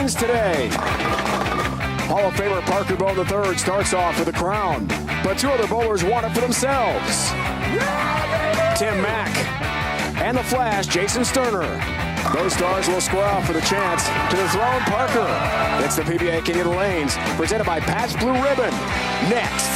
lanes today. Hall of Famer Parker Bohn III starts off with a crown, but two other bowlers want it for themselves. Tim Mack and the Flash, Jason Sterner. Those stars will square off for the chance to dethrone Parker. It's the PBA King of the Lanes, presented by Pat's Blue Ribbon. Next.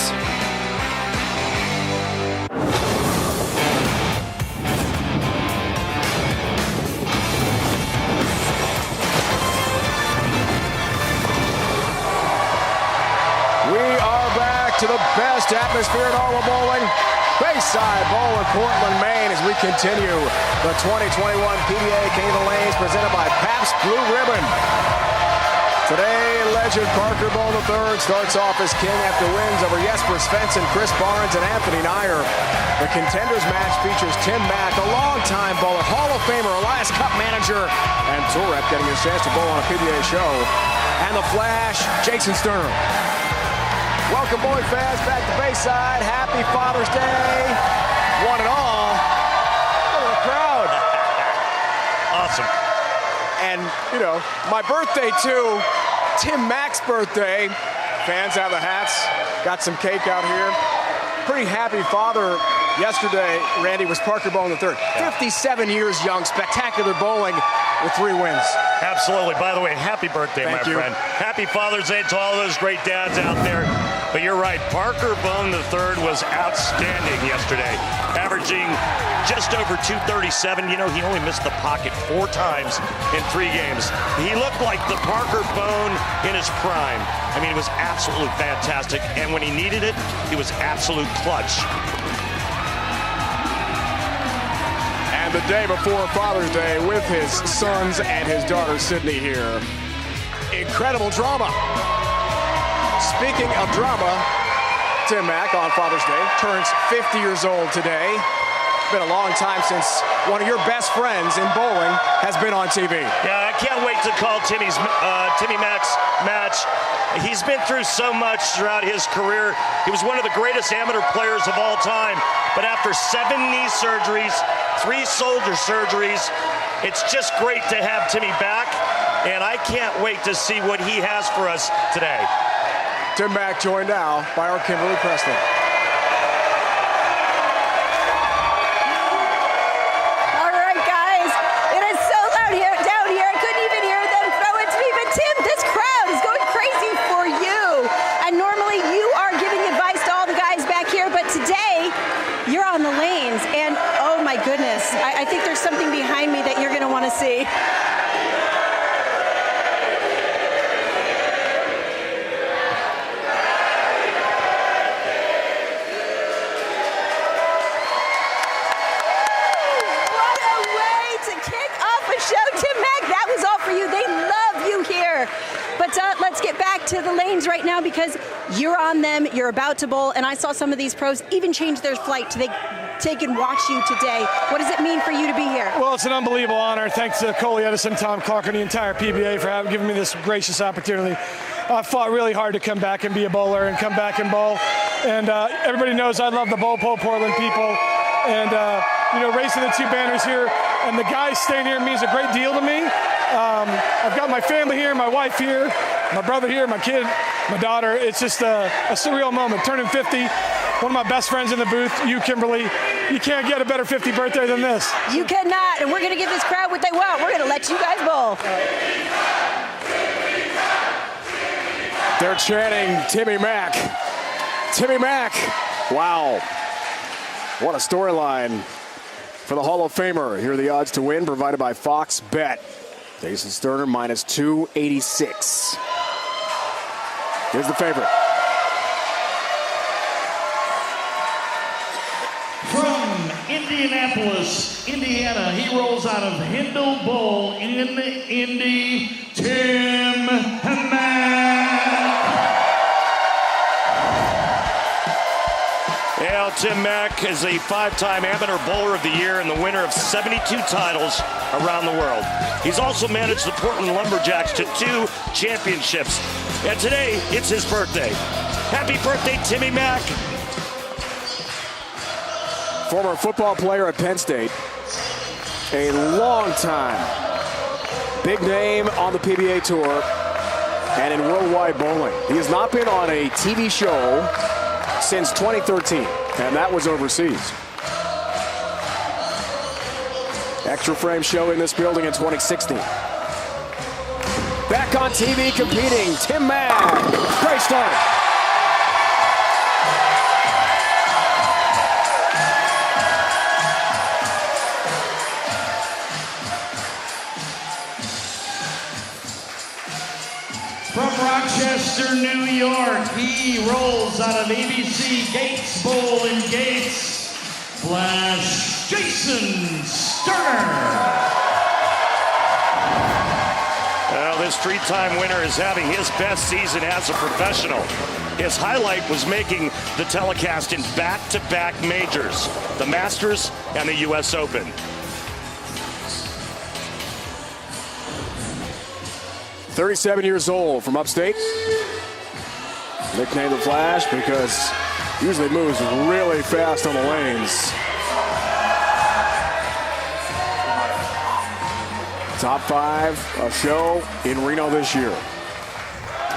To the best atmosphere in all of bowling, Bayside Bowl in Portland, Maine, as we continue the 2021 PBA King of the Lanes presented by Pabst Blue Ribbon. Today, legend Parker Bohn III starts off as king after wins over Jesper Svensson, Chris Barnes, and Anthony Nyer. The contenders match features Tim Mack, a longtime bowler, Hall of Famer, Elias Cup manager, and tour rep getting his chance to bowl on a PBA show, and the Flash, Jason Sterner. Welcome, bowling fans, back to Bayside. Happy Father's Day. One and all. Look at the crowd. Awesome. And, you know, my birthday, too. Tim Mack's birthday. Fans have the hats. Got some cake out here. Pretty happy father. Yesterday, Randy, was Parker Bohn III. Yeah. 57 years young, spectacular bowling with 3 wins. Absolutely. By the way, happy birthday, my friend. Happy Father's Day to all those great dads out there. But you're right, Parker Bohn III was outstanding yesterday, averaging just over 237. You know, he only missed the pocket 4 times in 3 games. He looked like the Parker Bohn in his prime. I mean, it was absolutely fantastic. And when he needed it, he was absolute clutch. And the day before Father's Day with his sons and his daughter Sydney here. Incredible drama. Speaking of drama, Tim Mack on Father's Day turns 50 years old today. It's been a long time since one of your best friends in bowling has been on TV. Yeah, I can't wait to call Timmy Mack's match. He's been through so much throughout his career. He was one of the greatest amateur players of all time. But after 7 knee surgeries, 3 shoulder surgeries, it's just great to have Timmy back. And I can't wait to see what he has for us today. Tim Mack joined now by our Kimberly Pressler. All right, guys. It is so loud here, down here. I couldn't even hear them throw it to me. But Tim, this crowd is going crazy for you. And normally you are giving advice to all the guys back here, but today you're on the lanes. And oh my goodness, I think there's something behind me that you're going to want to see. Let's get back to the lanes right now because you're on them, you're about to bowl, and I saw some of these pros even change their flight to take and watch you today. What does it mean for you to be here? Well, it's an unbelievable honor. Thanks to Coley Edison, Tom Clark, and the entire PBA for giving me this gracious opportunity. I fought really hard to come back and be a bowler and come back and bowl. And everybody knows I love the Bowl Portland people. And, you know, racing the 2 banners here, and the guys staying here means a great deal to me. I've got my family here, my wife here, my brother here, my kid, my daughter. It's just a surreal moment. Turning 50, one of my best friends in the booth, you, Kimberly. You can't get a better 50th birthday than this. You cannot, and we're going to give this crowd what they want. We're going to let you guys bowl. They're chanting Timmy Mack. Timmy Mack. Wow. What a storyline for the Hall of Famer. Here are the odds to win provided by Fox Bet. Jason Sterner minus 286. Here's the favorite. From Indianapolis, Indiana, he rolls out of Hindle Bowl in Indy, Tim Mack. Yeah, Tim Mack is a 5-time Amateur Bowler of the Year and the winner of 72 titles around the world. He's also managed the Portland Lumberjacks to 2 championships. And today, it's his birthday. Happy birthday, Timmy Mack. Former football player at Penn State. A long time big name on the PBA Tour and in worldwide bowling. He has not been on a TV show since 2013, and that was overseas. Extra Frame show in this building in 2016. Back on TV competing, Tim Mack. Great start. From Rochester, New York, he rolls out of ABC Gates Bowl in Gates. Flash Jason Sterner. Well, this three-time winner is having his best season as a professional. His highlight was making the telecast in back-to-back majors, the Masters and the U.S. Open. "37 years old from upstate. Nicknamed the Flash because usually moves really fast on the lanes. Top 5 a show in Reno this year.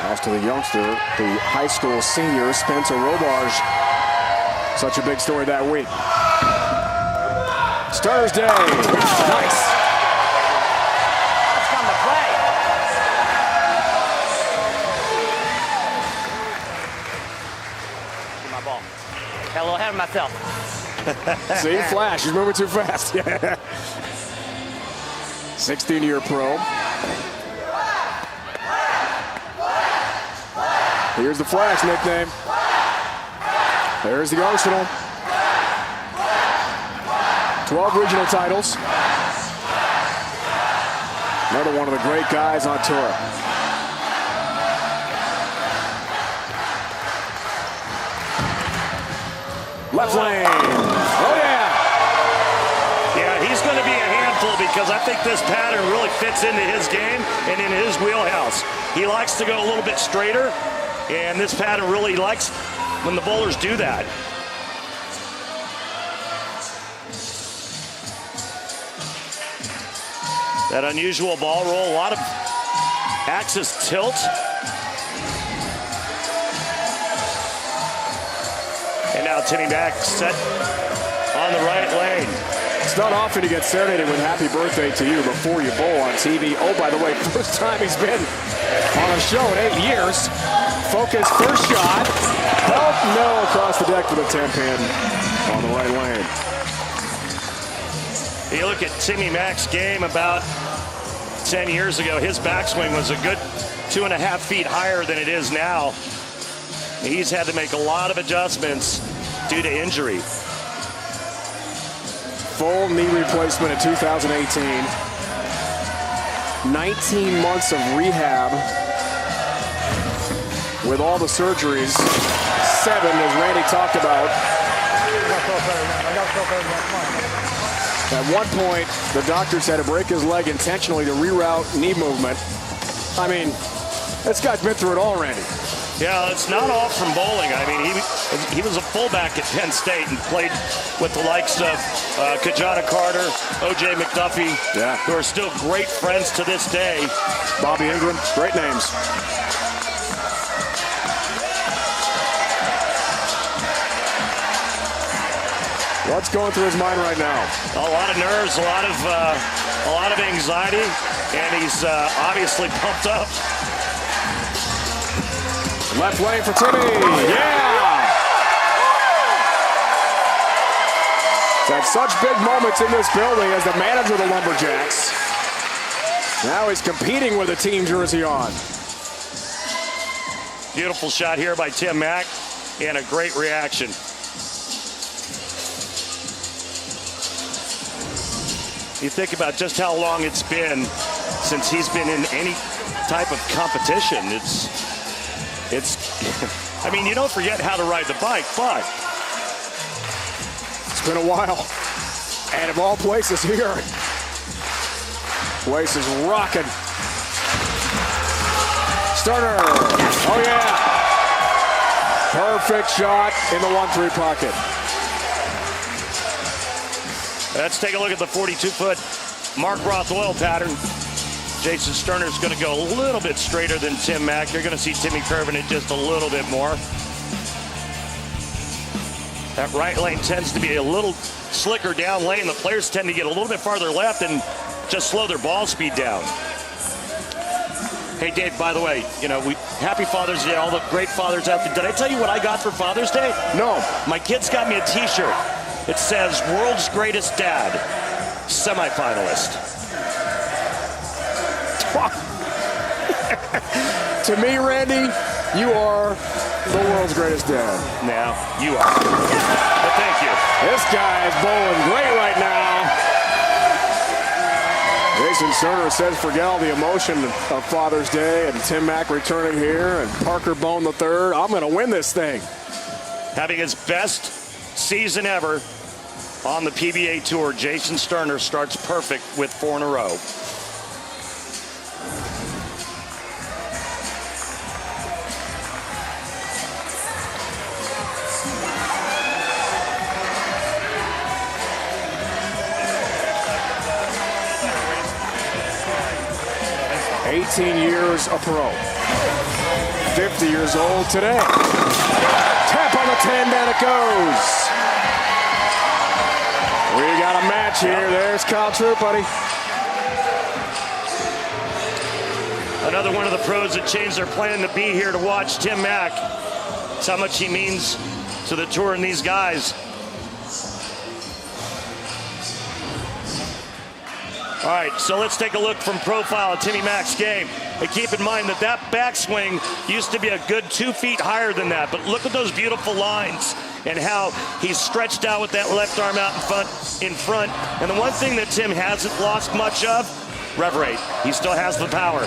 Lost to the youngster, the high school senior, Spencer Robarge. Such a big story that week. Starter's Day. Nice. Come to play. Get my ball. Got a little ahead of myself. See, Flash, he's moving too fast. 16-year pro. Here's the Flash nickname. There's the arsenal. 12 regional titles. Another one of the great guys on tour. Left lane. Oh, yeah. Yeah, he's going to be a handful because I think this pattern really fits into his game and in his wheelhouse. He likes to go a little bit straighter, and this pattern really likes when the bowlers do that. That unusual ball roll, a lot of axis tilt. And now Timmy Mack set on the right lane. It's not often you get serenaded with happy birthday to you before you bowl on TV. Oh, by the way, first time he's been on a show in 8 years. Focus, first shot. Oh, no, across the deck for the 10-pin on the right lane. You look at Timmy Mack's game about 10 years ago, his backswing was a good 2.5 feet higher than it is now. He's had to make a lot of adjustments due to injury. Full knee replacement in 2018. 19 months of rehab with all the surgeries. 7, as Randy talked about. At one point, the doctors had to break his leg intentionally to reroute knee movement. I mean, this guy's been through it all, Randy. Yeah, it's not all from bowling. I mean, he was a fullback at Penn State and played with the likes of Kajana Carter, O.J. McDuffie, who are still great friends to this day. Bobby Ingram, great names. What's going through his mind right now? A lot of nerves, a lot of anxiety, and he's obviously pumped up. Left lane for Timmy. Yeah! Had such big moments in this building as the manager of the Lumberjacks. Now he's competing with a team jersey on. Beautiful shot here by Tim Mack, and a great reaction. You think about just how long it's been since he's been in any type of competition. It's I mean, you don't forget how to ride the bike, but it's been a while. And of all places here, place is rocking. Starter. Oh, yeah. Perfect shot in the 1-3 pocket. Let's take a look at the 42-foot Mark Roth oil pattern. Jason Sterner's going to go a little bit straighter than Tim Mack. You're going to see Timmy curving it just a little bit more. That right lane tends to be a little slicker down lane. The players tend to get a little bit farther left and just slow their ball speed down. Hey, Dave, by the way, happy Father's Day, all the great fathers out there. Did I tell you what I got for Father's Day? No. My kids got me a T-shirt. It says, World's Greatest Dad, semifinalist. To me, Randy, you are the world's greatest dad. Now, you are. But thank you. This guy is bowling great right now. Jason Sterner says forget all the emotion of Father's Day and Tim Mack returning here and Parker Bohn the third. I'm going to win this thing. Having his best season ever on the PBA Tour, Jason Sterner starts perfect with 4 in a row. Years a pro. 50 years old today. Tap on the 10, down it goes. We got a match here. There's Kyle Troop, buddy. Another one of the pros that changed their plan to be here to watch Tim Mack. That's how much he means to the tour and these guys. All right, so let's take a look from profile of Timmy Mack's game. And keep in mind that backswing used to be a good 2 feet higher than that. But look at those beautiful lines and how he's stretched out with that left arm out in front. And the one thing that Tim hasn't lost much of, rev rate. He still has the power.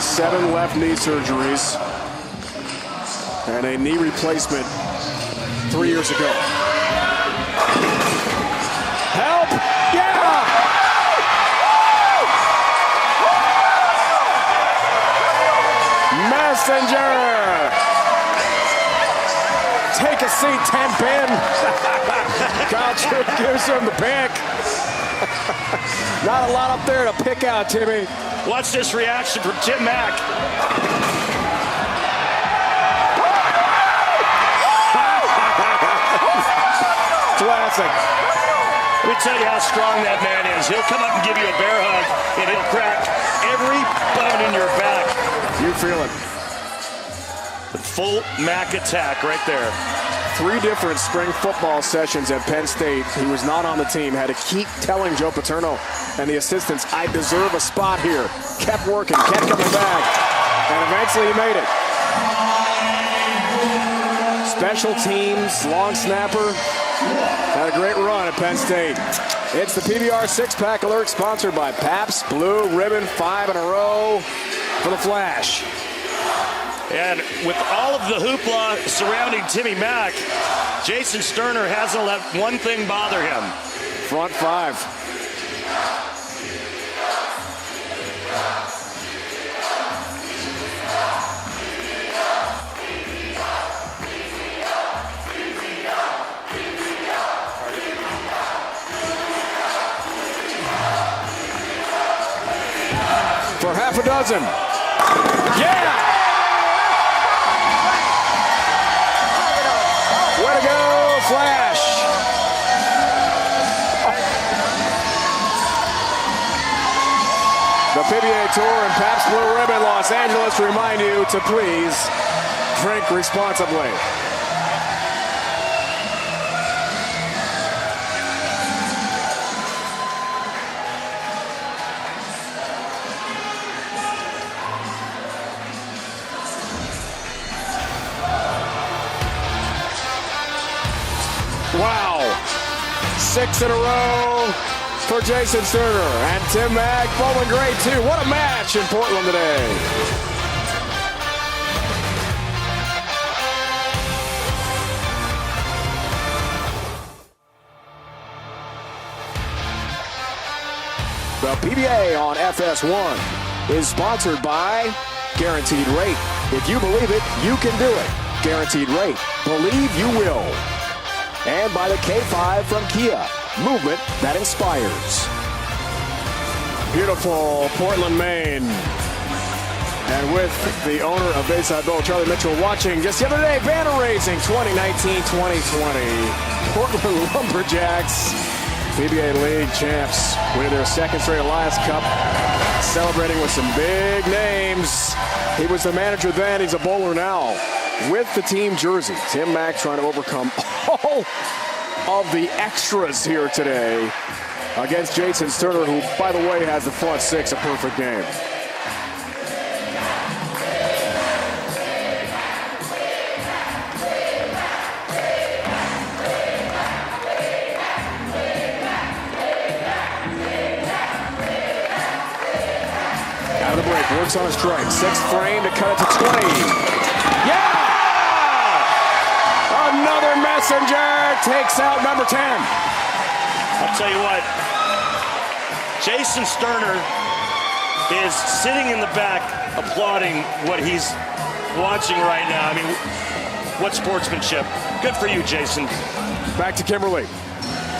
7 left knee surgeries and a knee replacement 3 years ago. Help! Yeah! Messenger! Take a seat, 10 pin. Kyle Tripp gives him the pick. Not a lot up there to pick out, Timmy. Watch this reaction from Tim Mack. Classic. Let me tell you how strong that man is. He'll come up and give you a bear hug, and he'll crack every bone in your back. You feel it. The full Mack attack right there. 3 different spring football sessions at Penn State. He was not on the team. Had to keep telling Joe Paterno and the assistants, I deserve a spot here. Kept working, kept coming back, and eventually he made it. Special teams, long snapper. Had a great run at Penn State. It's the PBR 6-Pack Alert sponsored by Pabst Blue Ribbon. 5 in a row for the Flash. And with all of the hoopla surrounding Timmy Mack, Jason Sterner hasn't let one thing bother him. Front 5. For half a dozen. Yeah! Way to go, Flash. The PBA Tour and Pabst Blue Ribbon Los Angeles remind you to please drink responsibly. Wow. 6 in a row for Jason Sterner and Tim Mack bowling great too. What a match in Portland today. The PBA on FS1 is sponsored by Guaranteed Rate. If you believe it, you can do it. Guaranteed Rate. Believe you will. And by the K5 from Kia. movement that inspires. Beautiful Portland, Maine. And with the owner of Bayside Bowl, Charlie Mitchell, watching just the other day, banner raising 2019-2020. Portland Lumberjacks, PBA League champs, winning their second straight Alliance Cup, celebrating with some big names. He was the manager then, he's a bowler now. With the team jersey, Tim Mack trying to overcome all of the extras here today against Jason Sterner, who, by the way, has the front six, a perfect game. Out of the break, works on a strike. Sixth frame to cut it to 20. Yeah! Another messenger takes out number 10. I'll tell you what, Jason Sterner is sitting in the back applauding what he's watching right now. I mean, what sportsmanship. Good for you, Jason. Back to Kimberly.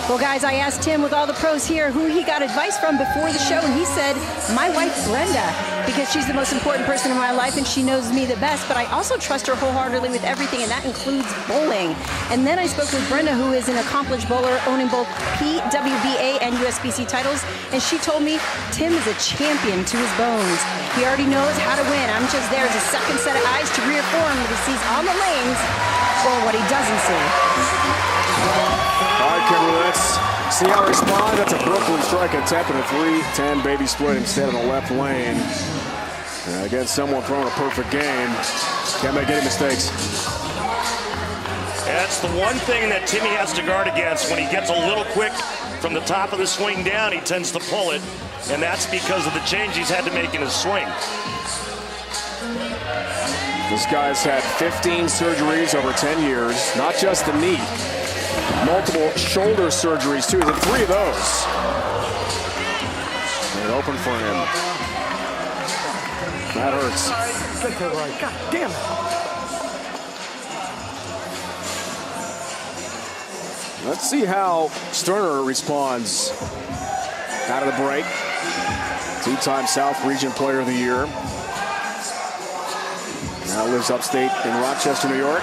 Well, guys, I asked him with all the pros here who he got advice from before the show, and he said, my wife, Brenda, because she's the most important person in my life and she knows me the best, but I also trust her wholeheartedly with everything, and that includes bowling. And then I spoke with Brenda, who is an accomplished bowler, owning both PBA and USBC titles, and she told me Tim is a champion to his bones. He already knows how to win. I'm just there as a second set of eyes to reaffirm that he sees on the lanes or what he doesn't see. All right, Kimberly, let's see how he responds. That's a Brooklyn strike attempt and a 3-10 baby split instead of the left lane. Against someone throwing a perfect game. Can't make any mistakes. That's the one thing that Timmy has to guard against. When he gets a little quick from the top of the swing down, he tends to pull it, and that's because of the change he's had to make in his swing. This guy's had 15 surgeries over 10 years, not just the knee. Multiple shoulder surgeries, too. He's had 3 of those. And it opened for him. That hurts. Get that right. God damn it. Let's see how Sterner responds out of the break. 2-time South Region Player of the Year. Now lives upstate in Rochester, New York.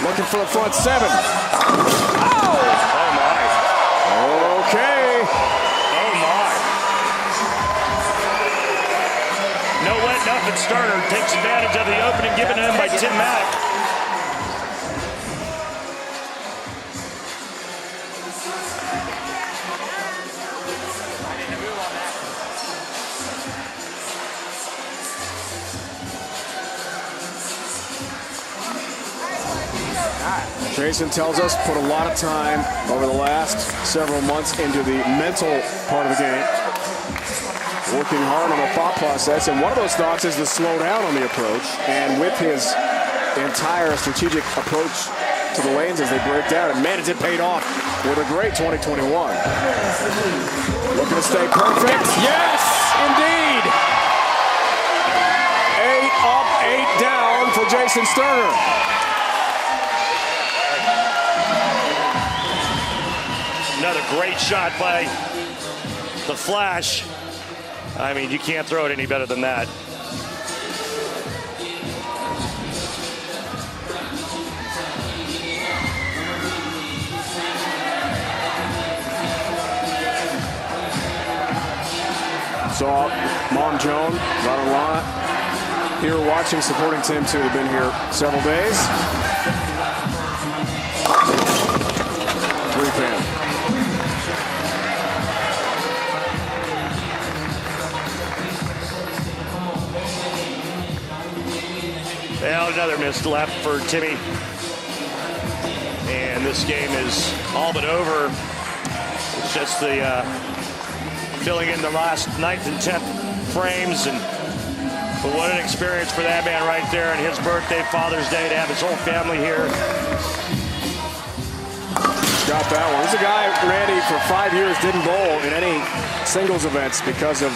Looking for a front 7. Oh! Oh, my. Okay. Oh, my. No wet, nothing. Sterner takes advantage of the opening given to him by Tim Mack. Jason tells us put a lot of time over the last several months into the mental part of the game. Working hard on the thought process, and one of those thoughts is to slow down on the approach. And with his entire strategic approach to the lanes as they break down, and man, has it paid off with a great 2021. Looking to stay perfect. Yes, indeed. 8 up, 8 down for Jason Sterner. Another great shot by the Flash. I mean, you can't throw it any better than that. Saw Mom Joan, Ron Lana here watching, supporting Tim too. They've been here several days. 3-pin. Well, another missed left for Timmy. And this game is all but over. It's just the filling in the last 9th and 10th frames. But what an experience for that man right there, and his birthday, Father's Day, to have his whole family here. got that one. This is a guy, Randy, for 5 years didn't bowl in any singles events because of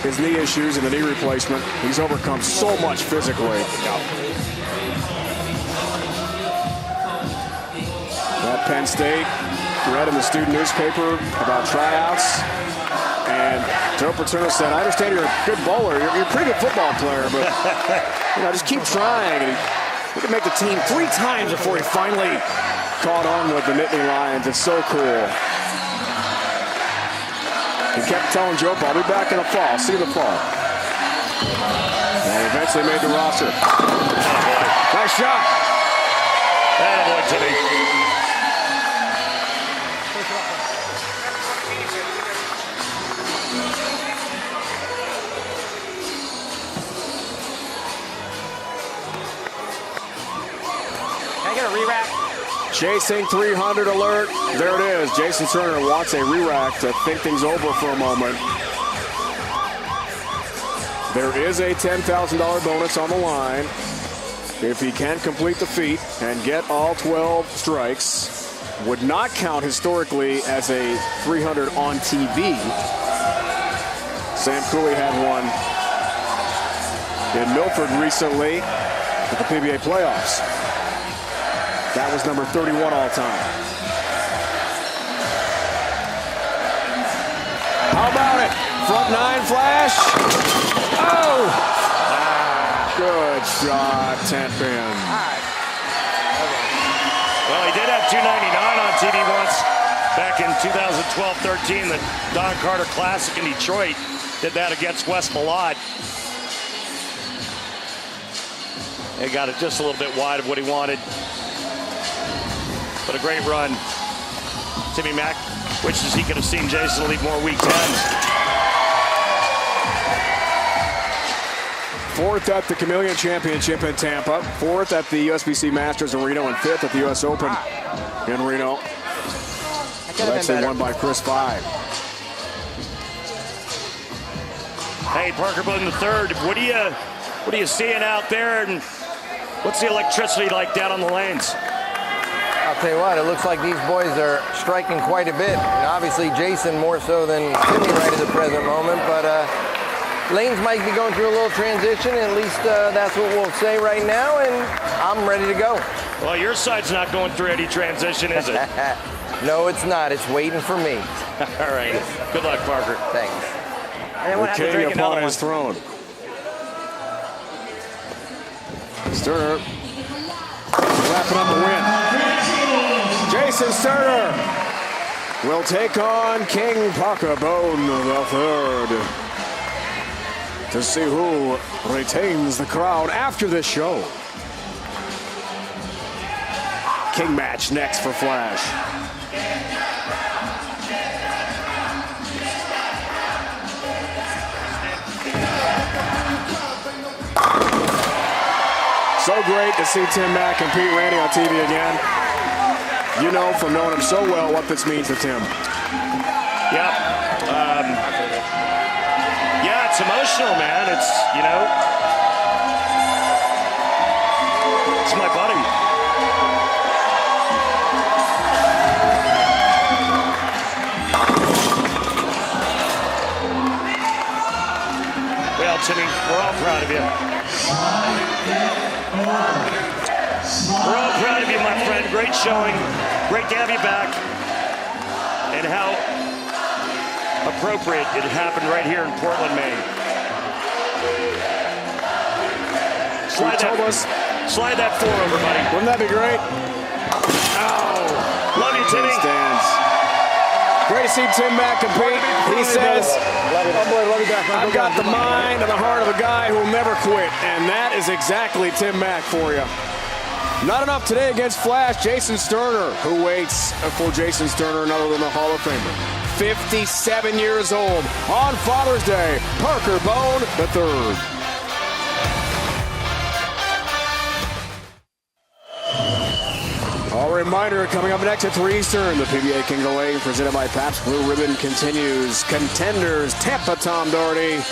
his knee issues and the knee replacement. He's overcome so much physically. At Penn State, read in the student newspaper about tryouts, and Joe Paterno said, I understand you're a good bowler. You're a pretty good football player, but just keep trying. And he could make the team 3 times before he finally caught on with the Nittany Lions. It's so cool. He kept telling Joe, I'll be back in the fall. See you in the fall. And he eventually made the roster. Nice shot. Attaboy, Timmy. Can I get a re-rack? Chasing 300 alert. There it is. Jason Turner wants a re-rack to think things over for a moment. There is a $10,000 bonus on the line if he can complete the feat and get all 12 strikes. Would not count historically as a 300 on TV. Sam Cooley had one in Milford recently at the PBA playoffs. That was number 31 all time. How about it? Front 9 flash. Oh! Good shot, 10 pin. Well, he did have 299 on TV once back in 2012-13, the Don Carter Classic in Detroit. Did that against West Malott. He got it just a little bit wide of what he wanted. But a great run. Timmy Mack wishes he could have seen Jason leave more weak 10s. 4th at the Chameleon Championship in Tampa. 4th at the USBC Masters in Reno, and 5th at the US Open in Reno. Eventually won by Chris 5. Hey, Parker Bohn III, what are you seeing out there, and what's the electricity like down on the lanes? I'll tell you what, it looks like these boys are striking quite a bit. And obviously, Jason more so than Timmy right at the present moment. But lanes might be going through a little transition. At least that's what we'll say right now. And I'm ready to go. Well, your side's not going through any transition, is it? No, it's not. It's waiting for me. All right. Good luck, Parker. Thanks. And we'll have to drink another upon his throne. Sterner wrapping up the win. Jason Sterner will take on King Parker Bohn III to see who retains the crown after this show. King match next for Flash. So great to see Tim Mack and Pete Randy on TV again. You know from knowing him so well what this means to Tim. Yep. Yeah, it's emotional, man. It's, it's my buddy. Well, Timmy, we're all proud of you. We're all proud of you, my friend. Great showing. Great to have you back. And how appropriate it happened right here in Portland, Maine. Slide that 4 over, buddy. Wouldn't that be great? Oh, love you, Timmy. Stands. Great to see Tim Mack compete. He says, I've got the mind and the heart of a guy who will never quit. And that is exactly Tim Mack for you. Not enough today against Flash. Jason Sterner, who waits for Jason Sterner, another than the Hall of Famer. 57 years old on Father's Day. Parker Bohn III. A reminder, coming up next at 3 Eastern, the PBA King of the Lane presented by Pabst Blue Ribbon continues. Contenders Tampa Tom Doherty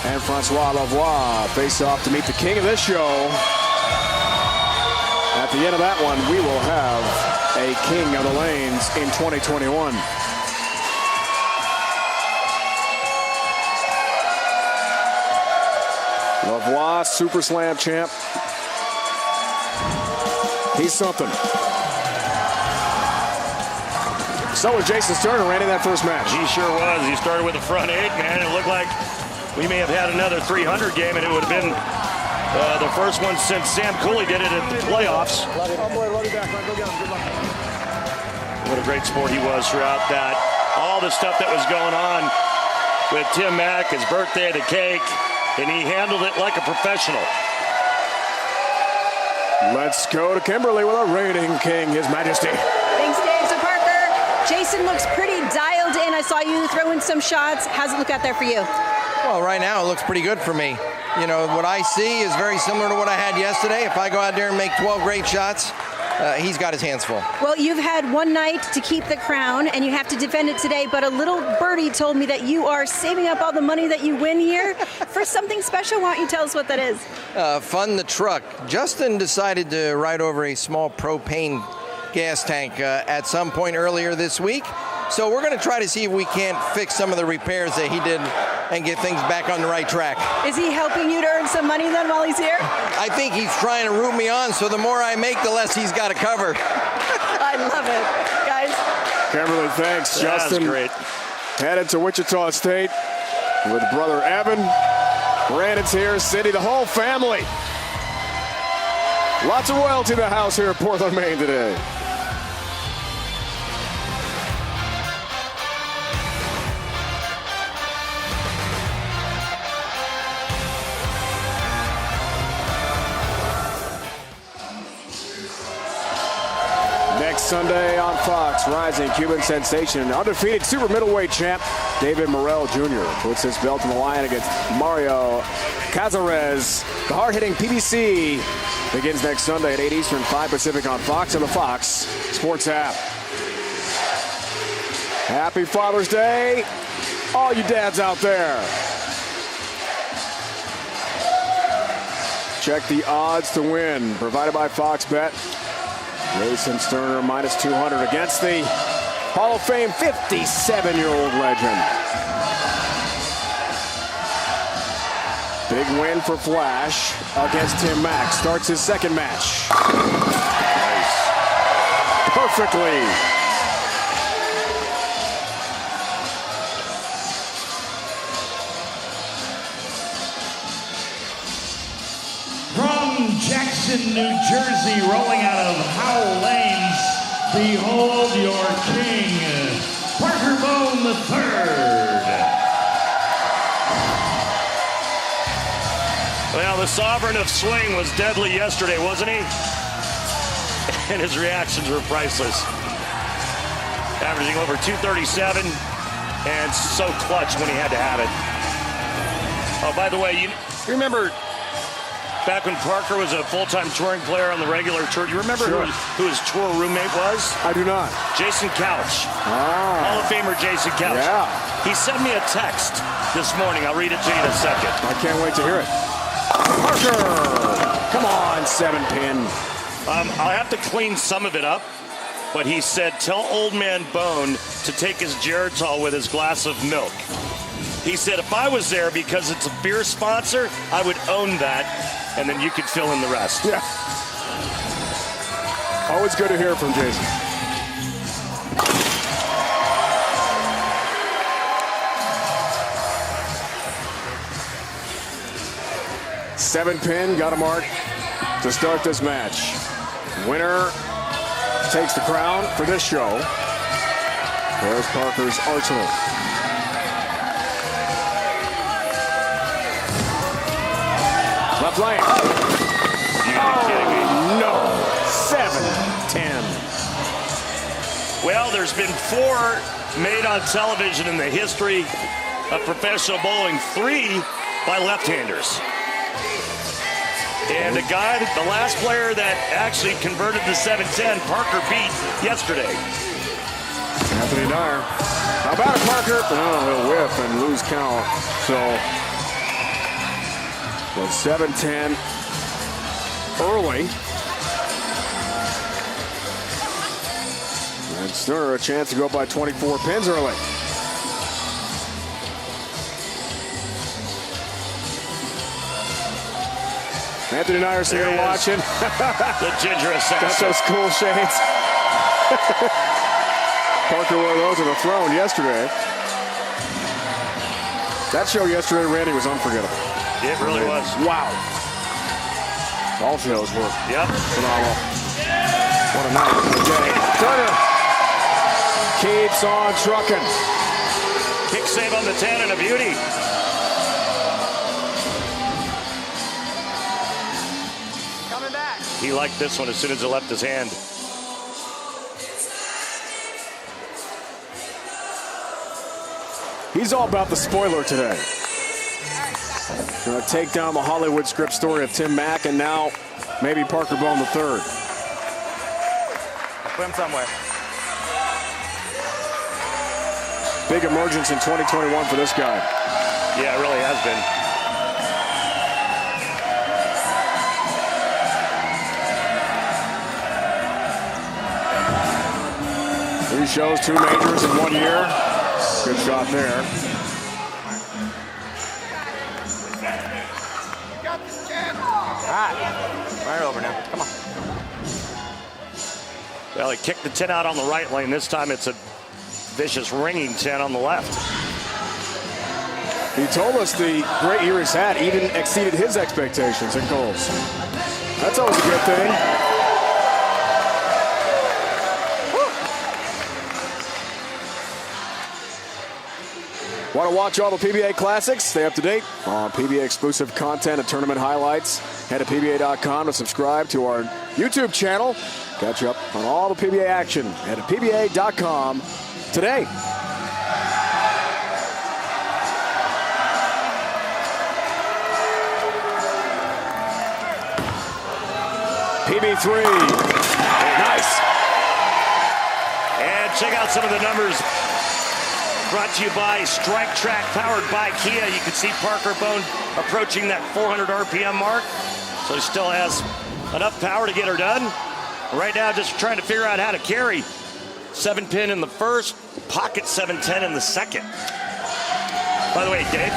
and Francois Lavoie face off to meet the king of this show. At the end of that one, we will have a king of the lanes in 2021. Lavoie, Super Slam champ. He's something. So was Jason Sterner, Randy, that first match. He sure was. He started with the front eight, man. It looked like we may have had another 300 game, and it would have been the first one since Sam Cooley did it at the playoffs. Love you. Oh boy, love you back. Go get him. Good luck. What a great sport he was throughout that. All the stuff that was going on with Tim Mack, his birthday, the cake, and he handled it like a professional. Let's go to Kimberly with a reigning king, His Majesty. Thanks, Dave. So, Parker, Jason looks pretty dialed in. I saw you throw in some shots. How's it look out there for you? Well, right now it looks pretty good for me. You know, what I see is very similar to what I had yesterday. If I go out there and make 12 great shots, he's got his hands full. Well, you've had one night to keep the crown, and you have to defend it today, but a little birdie told me that you are saving up all the money that you win here for something special. Why don't you tell us what that is? Fund the truck. Justin decided to ride over a small propane gas tank at some point earlier this week. So we're going to try to see if we can't fix some of the repairs that he did and get things back on the right track. Is he helping you to earn some money then while he's here? I think he's trying to root me on, so the more I make, the less he's got to cover. I love it. Guys. Kimberly, thanks. Justin Great. headed to Wichita State with brother Evan. Brandon's here, Cindy, the whole family. Lots of royalty in the house here in Portland, Maine today. Sunday on Fox, rising Cuban sensation and undefeated super middleweight champ David Morrell Jr. puts his belt on the line against Mario Cazares. The hard-hitting PBC begins next Sunday at 8 Eastern, 5 Pacific on Fox and the Fox Sports app. Happy Father's Day, all you dads out there. Check the odds to win, provided by Fox Bet. Jason Sterner minus 200 against the Hall of Fame 57-year-old legend. Big win for Flash against Tim Mack. Starts his second match. Nice. Perfectly. Jackson, New Jersey, rolling out of Howell Lanes. Behold your king, Parker Bohn III. Well, the sovereign of swing was deadly yesterday, wasn't he? And his reactions were priceless. Averaging over 237 and so clutch when he had to have it. Oh, by the way, you remember back when Parker was a full-time touring player on the regular tour, do you remember who his tour roommate was? I do not. Jason Couch. Ah. Hall of Famer Jason Couch. Yeah. He sent me a text this morning. I'll read it to you in a second. I can't wait to hear it. Parker! Come on, 7-pin. I'll have to clean some of it up, but he said, tell old man Bohn to take his Geritol with his glass of milk. He said, if I was there because it's a beer sponsor, I would own that, and then you could fill in the rest. Yeah. Always good to hear from Jason. Seven pin, got a mark to start this match. Winner takes the crown for this show. There's Parker's arsenal. Left lane. Oh, no. 7-10. Well, there's been 4 made on television in the history of professional bowling, 3 by left-handers. And the last player that actually converted to 7-10, Parker beat yesterday. Anthony Dyer. How about it, Parker? Oh, he'll whiff and lose count. So, with 7-10 early. And Sterner a chance to go up by 24 pins early. Anthony Nyerson here watching. The ginger assassin. Got those cool shades. Parker wore those on the throne yesterday. That show yesterday, Randy, was unforgettable. It really was. Wow. All shows were phenomenal. What a night. Okay. Turner keeps on trucking. Kick save on the 10 and a beauty. Coming back. He liked this one as soon as it left his hand. He's all about the spoiler today. Going to take down the Hollywood script story of Tim Mack and now maybe Parker Bohn III. Put him somewhere. Big emergence in 2021 for this guy. Yeah, it really has been. 3 shows, 2 majors in 1 year. Good shot there. All right. Run it over now. Come on. Well, he kicked the 10 out on the right lane. This time it's a vicious ringing 10 on the left. He told us the great year he's had even exceeded his expectations in goals. That's always a good thing. Want to watch all the PBA classics? Stay up to date on PBA exclusive content and tournament highlights. Head to PBA.com to subscribe to our YouTube channel. Catch up on all the PBA action. Head to PBA.com today. PB3. Nice. And check out some of the numbers. Brought to you by Strike Track, powered by Kia. You can see Parker Bohn approaching that 400 RPM mark. So he still has enough power to get her done. Right now, just trying to figure out how to carry. 7-pin in the first, pocket 7-10 in the second. By the way, Dave,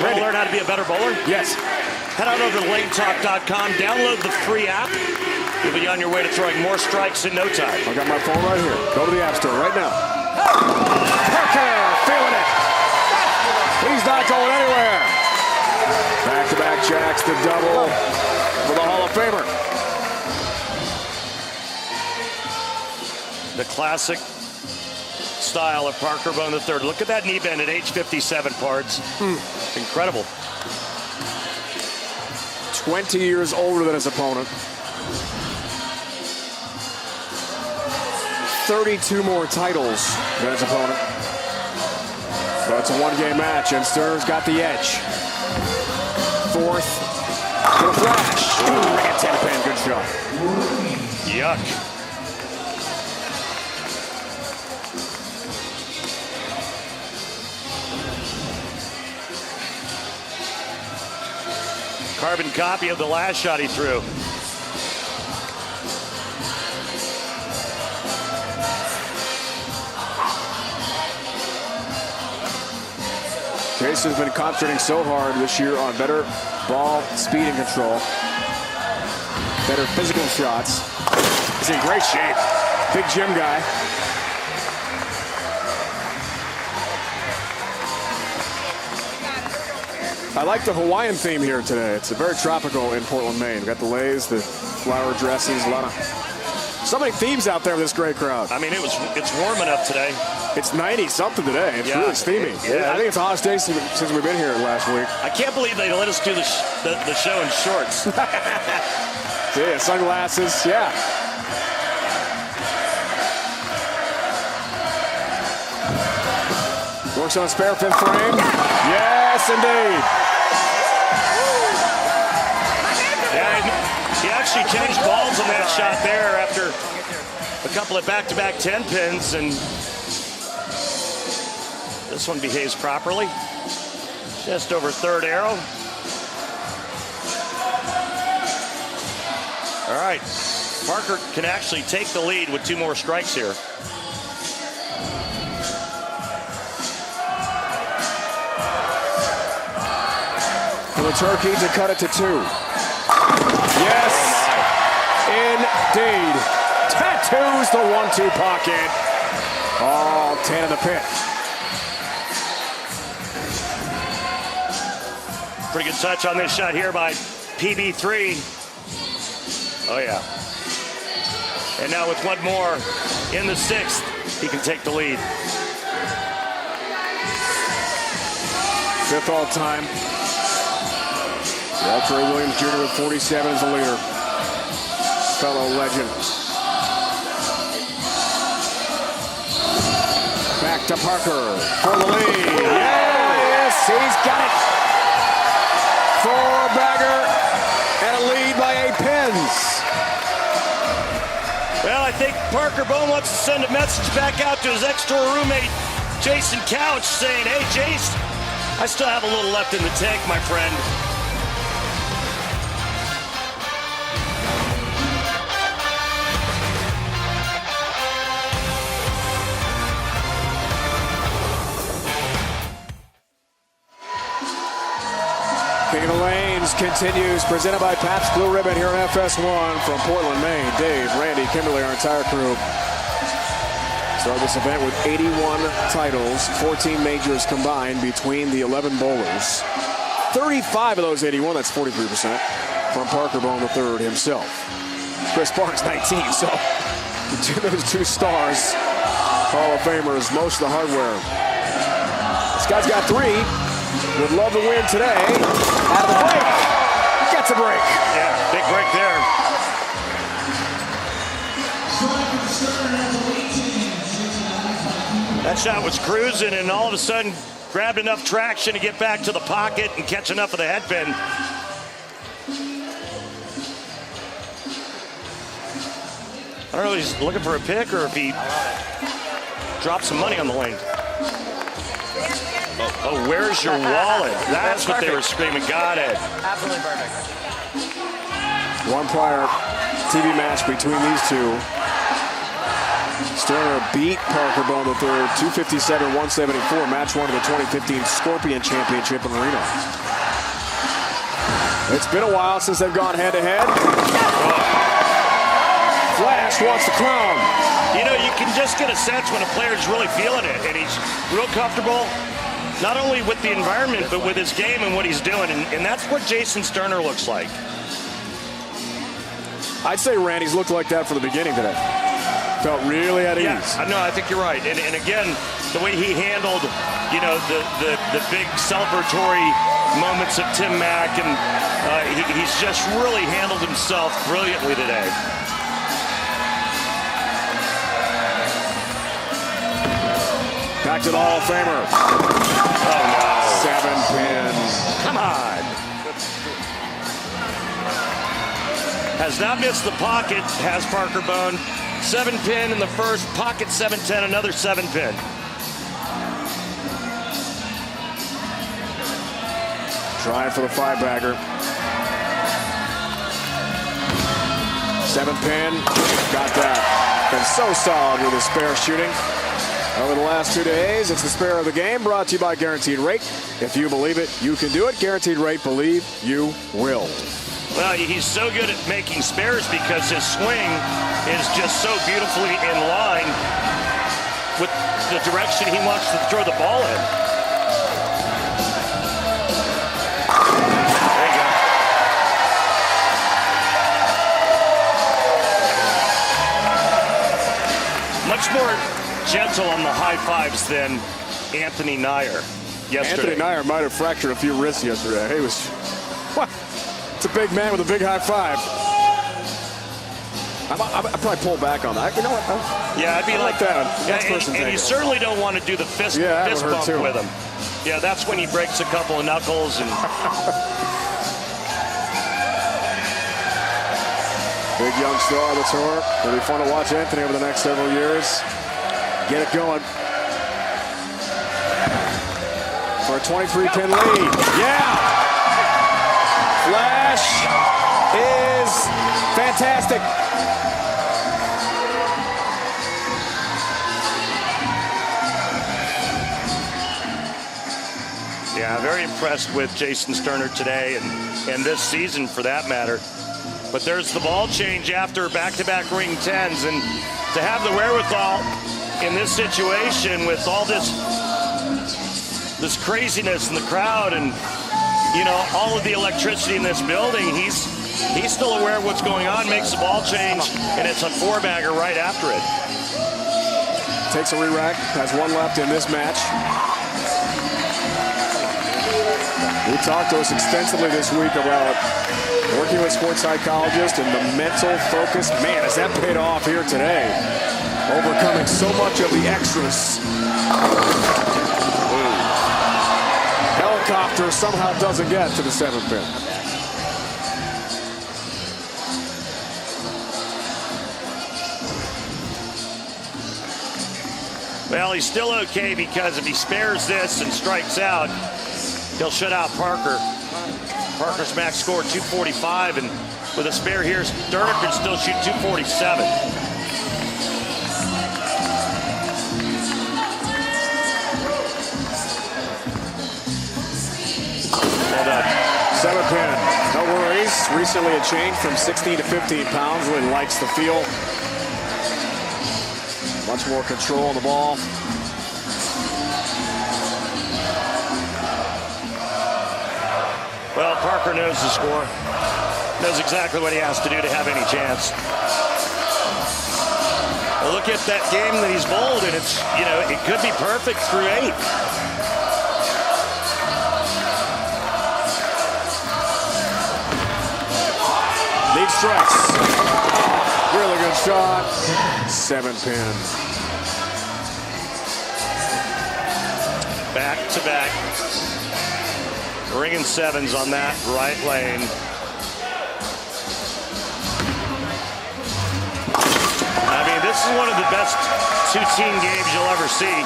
want to learn how to be a better bowler? Yes. Head on over to lanetalk.com, download the free app. You'll be on your way to throwing more strikes in no time. I got my phone right here. Go to the App Store right now. Parker, feeling it. He's not going anywhere. Back-to-back jacks, the double for the Hall of Famer. The classic style of Parker Bohn III. Look at that knee bend at age 57, Pards. Incredible. 20 years older than his opponent. 32 more titles than his opponent. So it's a one-game match, and Sterner's got the edge. Fourth, to the flash. Ooh, at 10-pin, good shot. Yuck. Carbon copy of the last shot he threw. Jason's been concentrating so hard this year on better ball speed and control, better physical shots. He's in great shape. Big gym guy. I like the Hawaiian theme here today. It's very tropical in Portland, Maine. We've got the leis, the flower dresses, a lot of so many themes out there with this great crowd. I mean, it's warm enough today. It's 90-something today. It's really steamy. Yeah. I think it's the hottest day since we've been here last week. I can't believe they let us do the show in shorts. Yeah, sunglasses, yeah. Works on spare fifth frame. Yes, indeed. Yeah, he actually changed balls on that shot there after a couple of back-to-back 10 pins, and this one behaves properly. Just over third arrow. All right, Parker can actually take the lead with 2 more strikes here. for the Turkey to cut it to 2. Yes, indeed. Tattoos the 1-2 pocket. All 10 in the pit. Pretty good touch on this shot here by PB3. Oh, yeah. And now with one more in the 6th, he can take the lead. 5th all time. Walter Williams Jr. with 47 as the leader. Fellow legend. Back to Parker for the lead. Yes, he's got it. 4-bagger and a lead by 8 pins. Well, I think Parker Bohn wants to send a message back out to his ex-door roommate, Jason Couch, saying, hey, Jace, I still have a little left in the tank, my friend. King of the Lanes continues, presented by Pabst Blue Ribbon here on FS1 from Portland, Maine. Dave, Randy, Kimberly, our entire crew. Started this event with 81 titles, 14 majors combined between the 11 bowlers. 35 of those 81, that's 43%, from Parker Bohn III himself. Chris Parks, 19, so those 2 stars, Hall of Famers, most of the hardware. This guy's got 3. Would love to win today. Out of the break. Gets a break. Yeah, big break there. That shot was cruising and all of a sudden grabbed enough traction to get back to the pocket and catch enough of the head pin. I don't know if he's looking for a pick or if he dropped some money on the lane. Oh, where's your wallet? That's what they were screaming. Got it. Absolutely perfect. One prior TV match between these two. Sterner beat Parker Bohn III 257-174, match 1 of the 2015 Scorpion Championship in Reno. It's been a while since they've gone head-to-head. Flash wants the crown. You know, you can just get a sense when a player's really feeling it, and he's real comfortable. Not only with the environment, but with his game and what he's doing. And that's what Jason Sterner looks like. I'd say Randy's looked like that from the beginning today. Felt really at ease. Yeah, no, I think you're right. And again, the way he handled, you know, the big celebratory moments of Tim Mack, and he's just really handled himself brilliantly today. Back to the Hall of Famer. Oh, no. 7 pins. Come on. Has not missed the pocket, has Parker Bohn. 7 pin in the first, pocket 7-10, another 7 pin. Trying for the 5-bagger. 7th pin. Got that. Been so solid with his spare shooting. Over the last 2 days, it's the spare of the game, brought to you by Guaranteed Rate. If you believe it, you can do it. Guaranteed Rate, believe you will. Well, he's so good at making spares because his swing is just so beautifully in line with the direction he wants to throw the ball in. There you go. Much more gentle on the high fives than Anthony Nyer yesterday. Anthony Nyer might have fractured a few wrists yesterday. He was, what? It's a big man with a big high five. I'd probably pull back on that. You know what? Yeah, I'd be like that. And you certainly don't want to do the fist bump with him. Yeah, that's when he breaks a couple of knuckles. And big young star on the tour. It'll be fun to watch Anthony over the next several years. Get it going. For a 23-pin lead. Yeah! Flash is fantastic. Yeah, very impressed with Jason Sterner today and this season for that matter. But there's the ball change after back-to-back ring 10s, and to have the wherewithal in this situation with all this craziness in the crowd and, you know, all of the electricity in this building, he's still aware of what's going on, makes the ball change, and it's a four-bagger right after it. Takes a re-rack, has one left in this match. He talked to us extensively this week about working with sports psychologists and the mental focus. Man, has that paid off here today. Overcoming so much of the extras. Helicopter somehow doesn't get to the 7th pin. Well, he's still okay because if he spares this and strikes out, he'll shut out Parker. Parker's max score 245, and with a spare here, Sterner can still shoot 247. Well done. 7th pin, no worries. Recently a change from 16 to 15 pounds. Really likes the feel. Much more control on the ball. Well, Parker knows the score. Knows exactly what he has to do to have any chance. Well, look at that game that he's bowled, and it's, you know, it could be perfect through 8. Lead strikes. Really good shot. 7th pin. Back to back. Ringing 7s on that right lane. I mean, this is one of the best two-team games you'll ever see.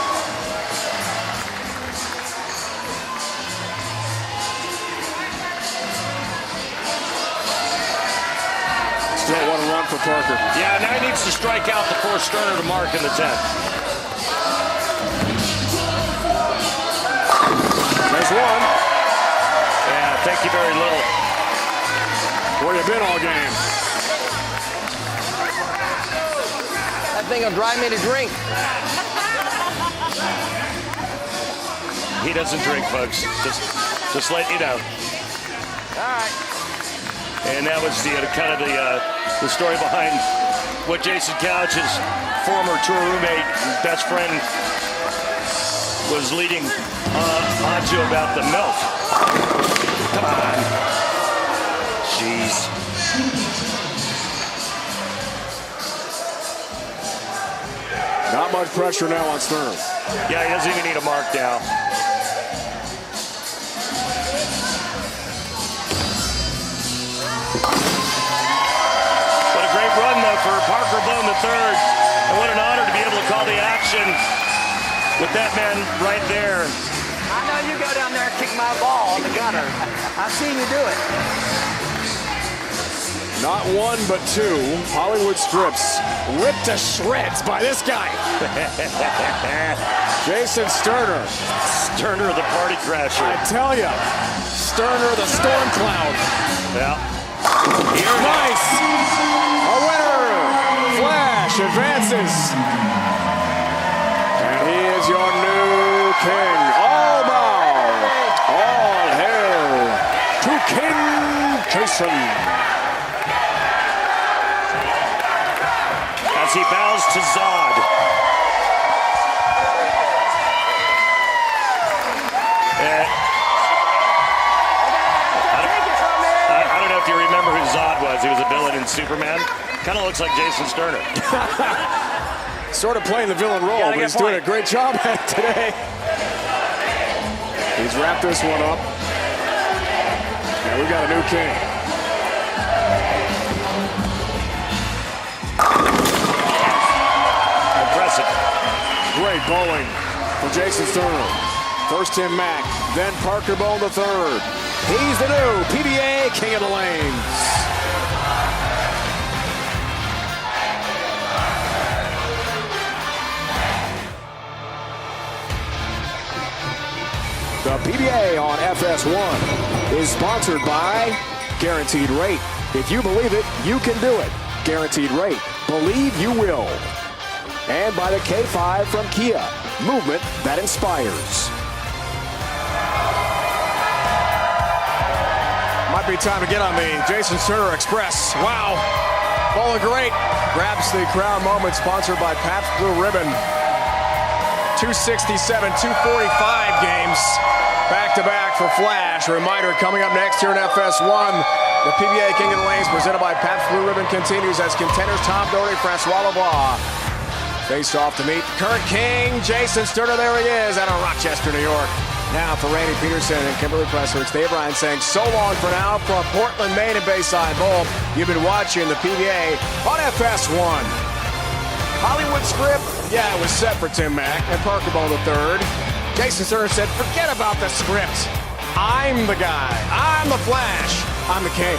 Still want to run for Parker. Yeah, now he needs to strike out to force Sterner to mark in the 10th. There's one. Yeah, thank you very little. Where you been all game? That thing will drive me to drink. He doesn't drink, folks. Just letting you know. All right. And that was the kind of the story behind what Jason Couch's former tour roommate and best friend was leading onto about the milk. Come on. Jeez. Not much pressure now on Sterner. Yeah, he doesn't even need a mark now. What a great run, though, for Parker Bohn III. And what an honor to be able to call the action with that man right there. I know you go down there and kick my ball on the gunner. I've seen you do it. Not one, but 2 Hollywood strips ripped to shreds by this guy. Jason Sterner. Sterner, the party crasher. I tell ya, Sterner, the storm cloud. Yeah. Nice. A winner. Flash advances. And he is your new king. All bow. All hail to King Jason. As he bows to Zod. I don't know if you remember who Zod was. He was a villain in Superman. Kind of looks like Jason Sterner. Sort of playing the villain role, but he's doing a great job at it today. He's wrapped this one up. And we got a new king. Impressive. Great bowling from Jason Sterner. First Tim Mack, then Parker Bohn III. He's the new PBA King of the Lanes. The PBA on FS1 is sponsored by Guaranteed Rate. If you believe it, you can do it. Guaranteed Rate. Believe you will. And by the K5 from Kia. Movement that inspires. Might be time to get on the Jason Sterner Express. Wow. Bowling great. Grabs the crowd moment, sponsored by Pabst Blue Ribbon. 267, 245 games back-to-back for Flash. A reminder, coming up next here in FS1, the PBA King of the Lanes presented by Pabst Blue Ribbon continues as contenders Tom Doherty, Francois Lavoie face off to meet current king Jason Sterner. There he is out of Rochester, New York. Now for Randy Pedersen and Kimberly Pressler, it's Dave Ryan saying so long for now from Portland, Maine and Bayside Bowl. You've been watching the PBA on FS1. Hollywood script, yeah, it was set for Tim Mack and Parker Bohn III. Jason Sterner said, forget about the script. I'm the guy. I'm the Flash. I'm the king.